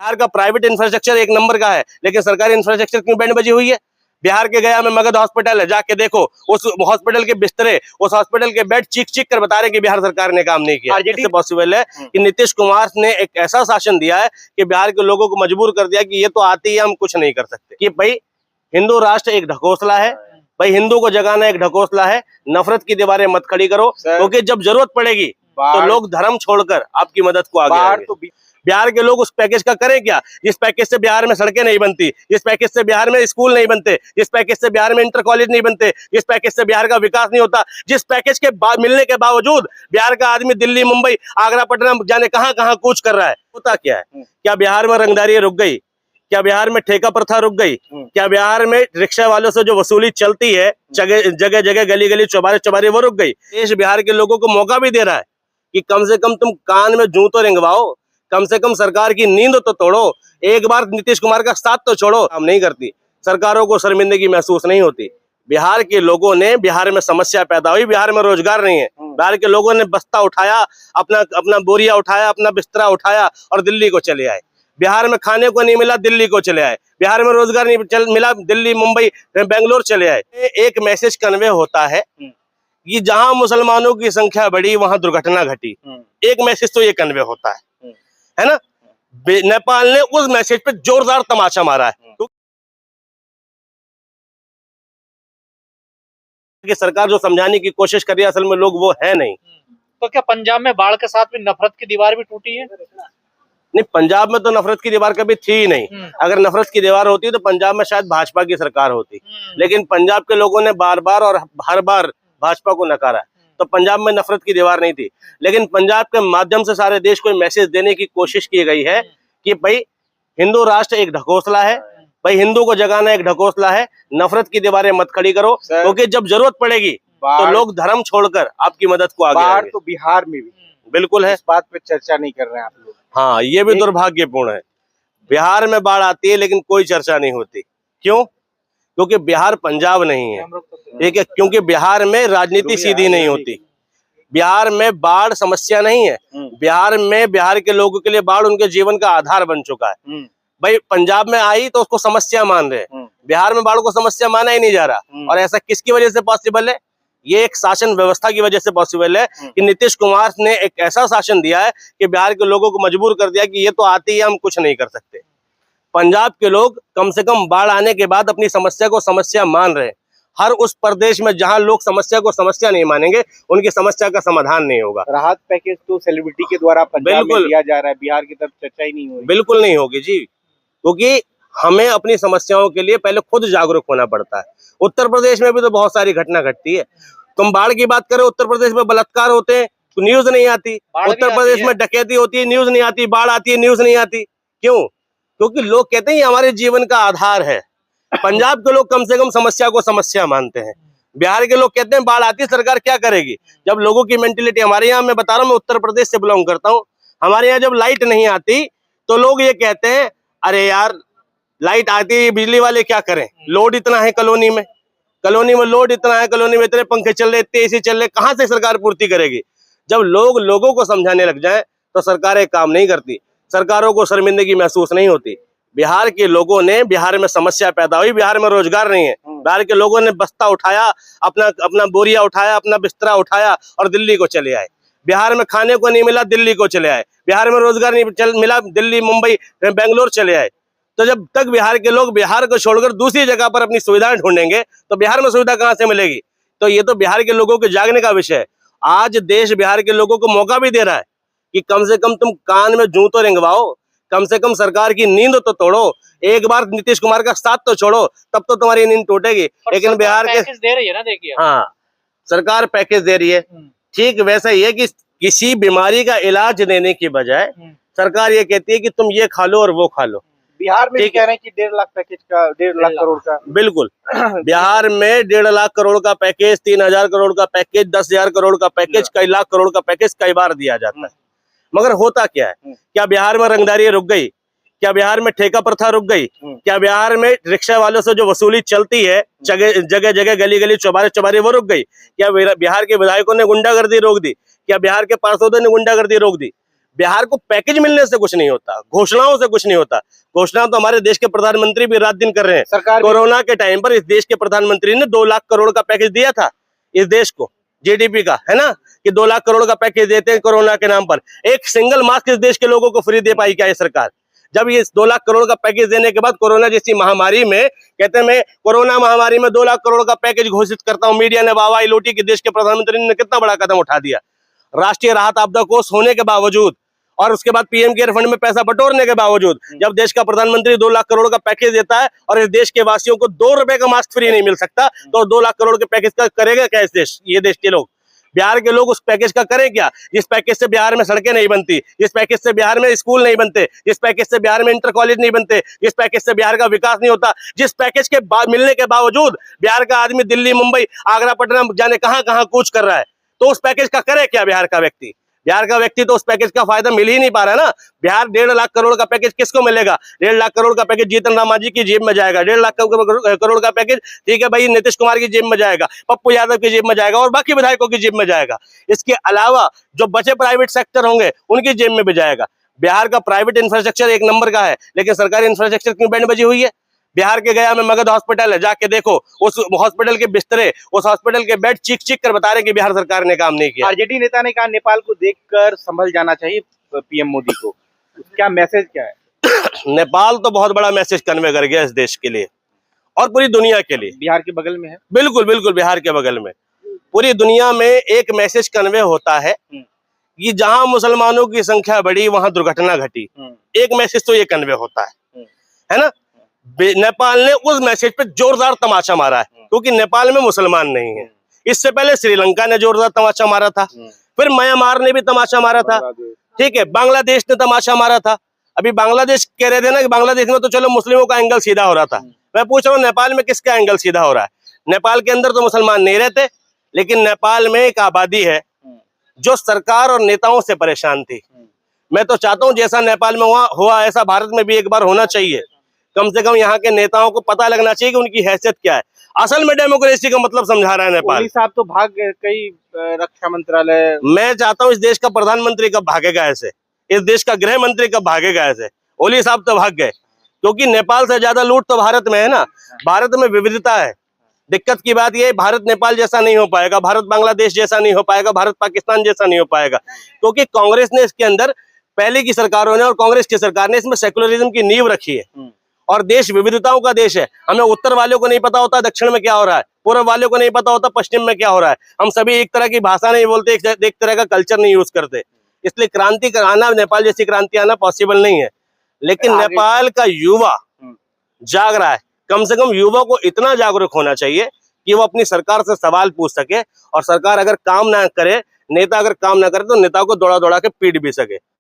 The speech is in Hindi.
बिहार का प्राइवेट इंफ्रास्ट्रक्चर एक नंबर का है, लेकिन सरकारी इंफ्रास्ट्रक्चर क्यों बैंड बजी हुई है। बिहार के गया में मगध हॉस्पिटल है, जाके देखो उस हॉस्पिटल के बिस्तरे, उस हॉस्पिटल के बेड चीख चीख कर बता रहे कि बिहार सरकार ने काम नहीं किया। कैसे पॉसिबल है कि नीतीश कुमार ने एक ऐसा शासन दिया है कि बिहार के लोगों को मजबूर कर दिया कि ये तो आती है, हम कुछ नहीं कर सकते। कि भाई हिंदू राष्ट्र एक ढकोसला है, भाई हिंदू को जगाना एक ढकोसला है। नफरत की दीवारें मत खड़ी करो, क्योंकि जब जरूरत पड़ेगी तो लोग धर्म छोड़कर आपकी मदद को आगे आएंगे। बिहार के लोग उस पैकेज का करें क्या, जिस पैकेज से बिहार में सड़कें नहीं बनती, जिस पैकेज से बिहार में स्कूल नहीं बनते, जिस पैकेज से बिहार में इंटर कॉलेज नहीं बनते, जिस पैकेज से बिहार का विकास नहीं होता, जिस पैकेज के मिलने के बावजूद बिहार का आदमी दिल्ली, मुंबई, आगरा, पटना जाने कहां कहां कूच कर रहा है। होता क्या है? क्या बिहार में रंगदारी रुक गई? क्या बिहार में ठेका प्रथा रुक गई? क्या बिहार में रिक्शा वालों से जो वसूली चलती है जगह जगह, गली गली, चौबारे चौबारे, वो रुक गई? देश बिहार के लोगों को मौका भी दे रहा है कि कम से कम तुम कान में जूं तो रेंगवाओ, कम से कम सरकार की नींद तो तोड़ो, एक बार नीतीश कुमार का साथ तो छोड़ो। हम नहीं करती, सरकारों को शर्मिंदगी महसूस नहीं होती। बिहार के लोगों ने, बिहार में समस्या पैदा हुई, बिहार में रोजगार नहीं है, बिहार के लोगों ने बस्ता उठाया, अपना बोरिया उठाया, अपना बिस्तरा उठाया और दिल्ली को चले आए। बिहार में खाने को नहीं मिला, दिल्ली को चले आए। बिहार में रोजगार नहीं मिला, दिल्ली, मुंबई, बेंगलोर चले आए। एक मैसेज कन्वे होता है कि जहां मुसलमानों की संख्या बढ़ी वहां दुर्घटना घटी। एक मैसेज तो ये कन्वे होता है ना। नेपाल ने उस मैसेज पे जोरदार तमाचा मारा है कि सरकार जो समझाने की कोशिश कर रही है, असल में लोग वो है नहीं। तो क्या पंजाब में बाढ़ के साथ भी नफरत की दीवार भी टूटी है? नहीं, पंजाब में तो नफरत की दीवार कभी थी ही नहीं। अगर नफरत की दीवार होती तो पंजाब में शायद भाजपा की सरकार होती, लेकिन पंजाब के लोगों ने बार बार और हर बार भाजपा को नकारा है, तो पंजाब में नफरत की दीवार नहीं थी। लेकिन पंजाब के माध्यम से सारे देश को मैसेज देने की कोशिश की गई है कि भाई हिंदू राष्ट्र एक ढकोसला है, भाई हिंदू को जगाना एक ढकोसला है। नफरत की दीवारें मत खड़ी करो, क्योंकि जब जरूरत पड़ेगी तो लोग धर्म छोड़कर आपकी मदद को आगे आएंगे। तो बिहार में भी बिल्कुल है, इस बात पे चर्चा नहीं कर रहे हैं आप लोग। हाँ, ये भी दुर्भाग्यपूर्ण है। बिहार में बाढ़ आती है लेकिन कोई चर्चा नहीं होती। क्यों? क्योंकि बिहार पंजाब नहीं है, ठीक है, क्योंकि बिहार में राजनीति सीधी नहीं होती। बिहार में बाढ़ समस्या नहीं है, बिहार में बिहार के लोगों के लिए बाढ़ उनके जीवन का आधार बन चुका है। भाई पंजाब में आई तो उसको समस्या मान रहे, बिहार में बाढ़ को समस्या माना ही नहीं जा रहा। और ऐसा किसकी वजह से पॉसिबल है? ये एक शासन व्यवस्था की वजह से पॉसिबल है कि नीतीश कुमार ने एक ऐसा शासन दिया है कि बिहार के लोगों को मजबूर कर दिया कि ये तो आती है, हम कुछ नहीं कर सकते। पंजाब के लोग कम से कम बाढ़ आने के बाद अपनी समस्या को समस्या मान रहे हैं। हर उस प्रदेश में जहां लोग समस्या को समस्या नहीं मानेंगे, उनकी समस्या का समाधान नहीं होगा। राहत पैकेज तो सेलिब्रिटी के द्वारा पंजाब में दिया जा रहा है, बिहार की तरफ चर्चा ही नहीं हो रही। बिल्कुल नहीं होगी जी, क्योंकि हमें अपनी समस्याओं के लिए पहले खुद जागरूक होना पड़ता है। उत्तर प्रदेश में भी तो बहुत सारी घटना घटती है। तुम बाढ़ की बात करो, उत्तर प्रदेश में बलात्कार होते हैं तो न्यूज नहीं आती, उत्तर प्रदेश में डकैती होती है, न्यूज नहीं आती, बाढ़ आती है, न्यूज नहीं आती। क्यों? क्योंकि लोग कहते हैं ये हमारे जीवन का आधार है। पंजाब के लोग कम से कम समस्या को समस्या मानते हैं। बिहार के लोग कहते हैं बाढ़ आती है, सरकार क्या करेगी? जब लोगों की मेंटेलिटी, हमारे यहाँ, मैं बता रहा हूँ, मैं उत्तर प्रदेश से बिलोंग करता हूँ, हमारे यहाँ जब लाइट नहीं आती तो लोग ये कहते हैं अरे यार लाइट आती है, बिजली वाले क्या करें, लोड इतना है कॉलोनी में लोड इतना है, कॉलोनी में इतने पंखे चल रहे, इतने एसी चल रहे, कहां से सरकार पूर्ति करेगी? जब लोग लोगों को समझाने लग जाएं तो सरकारें काम नहीं करती, सरकारों को शर्मिंदगी महसूस नहीं होती। बिहार के लोगों ने, बिहार में समस्या पैदा हुई, बिहार में रोजगार नहीं है, बिहार के लोगों ने बस्ता उठाया, अपना बोरिया उठाया, अपना बिस्तरा उठाया और दिल्ली को चले आए। बिहार में खाने को नहीं मिला, दिल्ली को चले आए। बिहार में रोजगार नहीं मिला, दिल्ली, मुंबई, बेंगलोर चले आए। तो जब तक बिहार के लोग बिहार को छोड़कर दूसरी जगह पर अपनी सुविधाएं ढूंढेंगे तो बिहार में सुविधा कहां से मिलेगी? तो ये तो बिहार के लोगों के जागने का विषय है। आज देश बिहार के लोगों को मौका भी दे रहा है कि कम से कम तुम कान में जूं तो रेंगवाओ, कम से कम सरकार की नींद तो तोड़ो, एक बार नीतीश कुमार का साथ तो छोड़ो, तब तो तुम्हारी नींद टूटेगी। लेकिन बिहार के दे रही है ना, देखिए, हाँ, सरकार पैकेज दे रही है, ठीक वैसा ही है कि किसी बीमारी का इलाज देने की बजाय सरकार ये कहती है कि तुम ये खा लो और वो खा लो। बिहार में कह रहे हैं कि 1.5 लाख पैकेज का, 1.5 लाख करोड़ का। बिल्कुल, बिहार में 1.5 लाख करोड़ का पैकेज, 3,000 करोड़ का पैकेज, 10,000 करोड़ का पैकेज, कई लाख करोड़ का पैकेज कई बार दिया जाता है। मगर होता क्या है? क्या बिहार में रंगदारी रुक गई? क्या बिहार में ठेका प्रथा रुक गई? क्या बिहार में रिक्शा वालों से जो वसूली चलती है जगह जगह, गली गली, चौबारे चौबारे, वो रुक गई? क्या बिहार के विधायकों ने गुंडागर्दी रोक दी? क्या बिहार के पार्षदों ने गुंडागर्दी रोक दी? बिहार को पैकेज मिलने से कुछ नहीं होता, घोषणाओं से कुछ नहीं होता। घोषणा तो हमारे देश के प्रधानमंत्री भी रात दिन कर रहे हैं। सरकार कोरोना के टाइम पर इस देश के प्रधानमंत्री ने 2 लाख करोड़ का पैकेज दिया था इस देश को, जीडीपी का, है ना, कि 2 लाख करोड़ का पैकेज देते हैं कोरोना के नाम पर। एक सिंगल मास्क इस देश के लोगों को फ्री दे पाई क्या ये सरकार? जब ये 2 लाख करोड़ का पैकेज देने के बाद कोरोना जैसी महामारी में कहते हैं मैं कोरोना महामारी में 2 लाख करोड़ का पैकेज घोषित करता हूं, मीडिया ने वाहवाही लूटी कि देश के प्रधानमंत्री ने कितना बड़ा कदम उठा दिया। राष्ट्रीय राहत आपदा कोष होने के बावजूद और उसके बाद पीएम केयर फंड में पैसा बटोरने के बावजूद जब देश का प्रधानमंत्री 2 लाख करोड़ का पैकेज देता है और इस देश के वासियों को 2 रुपए का मास्क फ्री नहीं मिल सकता, तो 2 लाख करोड़ के पैकेज का करेगा क्या ये देश के लोग? बिहार के लोग उस पैकेज का करें क्या? जिस पैकेज से बिहार में सड़कें नहीं बनती, जिस पैकेज से बिहार में स्कूल नहीं बनते, जिस पैकेज से बिहार में इंटर कॉलेज नहीं बनते, जिस पैकेज से बिहार का विकास नहीं होता, जिस पैकेज के मिलने के बावजूद बिहार का आदमी दिल्ली, मुंबई, आगरा, पटना जाने कहां कहां कूच कर रहा है, तो उस पैकेज का करे क्या बिहार का व्यक्ति? बिहार का व्यक्ति तो उस पैकेज का फायदा मिल ही नहीं पा रहा है ना। बिहार 1.5 लाख करोड़ का पैकेज किसको मिलेगा? 1.5 लाख करोड़ का पैकेज जीतन राम मांझी की जेब में जाएगा। 1.5 लाख करोड़ का पैकेज ठीक है भाई नीतीश कुमार की जेब में जाएगा, पप्पू यादव की जेब में जाएगा और बाकी विधायकों की जेब में जाएगा। इसके अलावा जो बचे प्राइवेट सेक्टर होंगे उनकी जेब में भी जाएगा। बिहार का प्राइवेट इंफ्रास्ट्रक्चर एक नंबर का है, लेकिन सरकारी इंफ्रास्ट्रक्चर क्यों बैंड बजी हुई है? बिहार के गया में मगध हॉस्पिटल है, जाके देखो उस हॉस्पिटल के बिस्तरे, उस हॉस्पिटल के बेड चीख चीख कर बता रहे कि बिहार सरकार ने काम नहीं किया। आरजेडी नेता ने कहा नेपाल को देखकर संभल जाना चाहिए पीएम मोदी को, क्या मैसेज क्या है? नेपाल तो बहुत बड़ा मैसेज कन्वे कर गया इस देश के लिए और पूरी दुनिया के लिए। बिहार के बगल में है। बिल्कुल बिल्कुल, बिहार के बगल में पूरी दुनिया में एक मैसेज कन्वे होता है कि जहां मुसलमानों की संख्या बढ़ी वहां दुर्घटना घटी। एक मैसेज तो ये कन्वे होता है ना। नेपाल ने उस मैसेज पे जोरदार तमाचा मारा है क्योंकि नेपाल में मुसलमान नहीं है। इससे पहले श्रीलंका ने जोरदार तमाचा मारा था, फिर म्यांमार ने भी तमाचा मारा था, ठीक है, बांग्लादेश ने तमाचा मारा था। अभी बांग्लादेश कह रहे थे ना कि बांग्लादेश में तो चलो मुस्लिमों का एंगल सीधा हो रहा था। मैं पूछ रहा हूँ नेपाल में किसका एंगल सीधा हो रहा है? नेपाल के अंदर तो मुसलमान नहीं रहते, लेकिन नेपाल में एक आबादी है जो सरकार और नेताओं से परेशान थी। मैं तो चाहता हूँ जैसा नेपाल में हुआ ऐसा भारत में भी एक बार होना चाहिए। कम से कम यहाँ के नेताओं को पता लगना चाहिए कि उनकी हैसियत क्या है। असल में डेमोक्रेसी का मतलब समझा रहा है नेपाल। ओली साहब तो भाग गए, कई रक्षा मंत्रालय। मैं चाहता हूँ इस देश का प्रधानमंत्री कब भागेगा ऐसे, इस देश का गृह मंत्री कब भागेगा ऐसे। ओली साहब तो भाग गए क्योंकि नेपाल से ज्यादा लूट तो भारत में है ना। भारत में विविधता है। दिक्कत की बात यह है भारत नेपाल जैसा नहीं हो पाएगा, भारत बांग्लादेश जैसा नहीं हो पाएगा, भारत पाकिस्तान जैसा नहीं हो पाएगा, क्योंकि कांग्रेस ने इसके अंदर, पहले की सरकारों ने और कांग्रेस की सरकार ने इसमें सेकुलरिज्म की नींव रखी है। और देश विविधताओं का देश है। हमें उत्तर वालों को नहीं पता होता दक्षिण में क्या हो रहा है, पूर्व वालों को नहीं पता होता पश्चिम में क्या हो रहा है। हम सभी एक तरह की भाषा नहीं बोलते, एक तरह का कल्चर नहीं यूज करते, इसलिए क्रांति आना, नेपाल जैसी क्रांति आना पॉसिबल नहीं है। लेकिन नेपाल का युवा जाग रहा है। कम से कम युवा को इतना जागरूक होना चाहिए कि वो अपनी सरकार से सवाल पूछ सके और सरकार अगर काम ना करे, नेता अगर काम ना करे तो नेता को दौड़ा दौड़ा के पीट भी सके।